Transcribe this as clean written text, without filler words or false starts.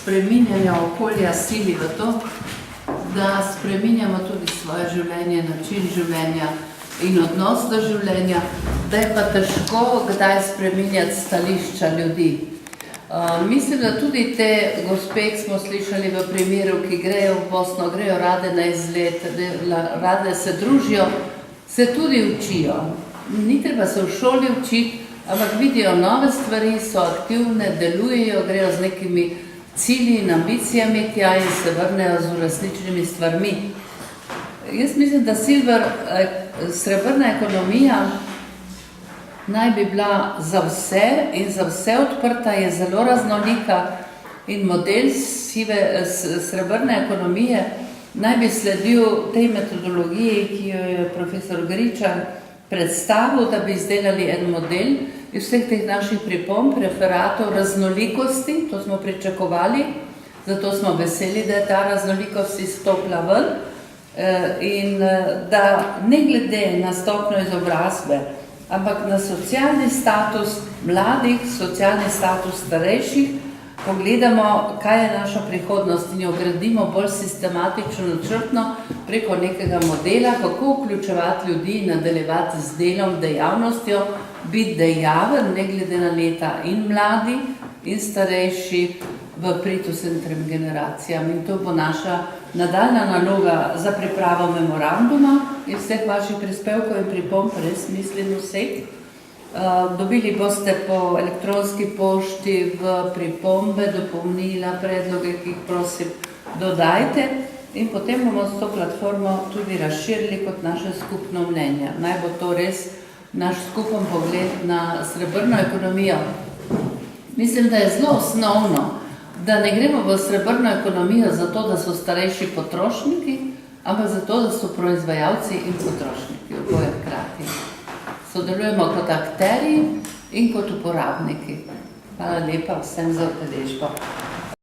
spreminjanja okolja sili v to, da spreminjamo tudi svoje življenje, način življenja in odnos do življenja, da je pa težko kdaj spreminjati stališča ljudi. Mislim, da tudi te gospe, ki smo slišali v primeru, ki grejo v Bosno, grejo rade na izlet, rade se družijo, se tudi učijo. Ni treba se v šoli učiti, ampak vidijo nove stvari, so aktivne, delujejo, grejo z nekimi cilji in ambicijami tja in se vrnejo z uresničenimi stvarmi. Jaz mislim, da srebrna ekonomija naj bi bila za vse in za vse odprta, je zelo raznolika in model srebrne ekonomije naj bi sledil tej metodologiji, ki jo je profesor Gričan predstavil, da bi izdelali en model iz vseh teh naših pripomb, referatov, raznolikosti, to smo pričakovali, zato smo veseli, da je ta raznolikost izstopila ven in da ne glede na stopnjo izobrazbe, ampak na socialni status mladih, socialni status starejših, pogledamo, kaj je naša prihodnost in jo gradimo bolj sistematično, načrtno preko nekega modela, kako vključevati ljudi in nadaljevati z delom, dejavnostjo, biti dejaven, ne glede na leta, in mladi in starejši v prid vsem trem generacijam. In to bo naša nadaljna naloga za pripravo memoranduma in vseh vaših prispevkov in pripomb, res mislim vseh. Dobili boste po elektronski pošti v pripombe, dopolnila, predloge, ki jih prosim dodajte in potem bomo s to platformo tudi razširili kot naše skupno mnenje. Naj bo to res naš skupen pogled na srebrno ekonomijo. Mislim, da je zelo osnovno, da ne gremo v srebrno ekonomijo zato, da so starejši potrošniki, ampak zato, da so proizvajalci in potrošniki, oboje hkrati. Sodelujemo kot akterji in kot uporabniki. Hvala lepa vsem za udeležbo.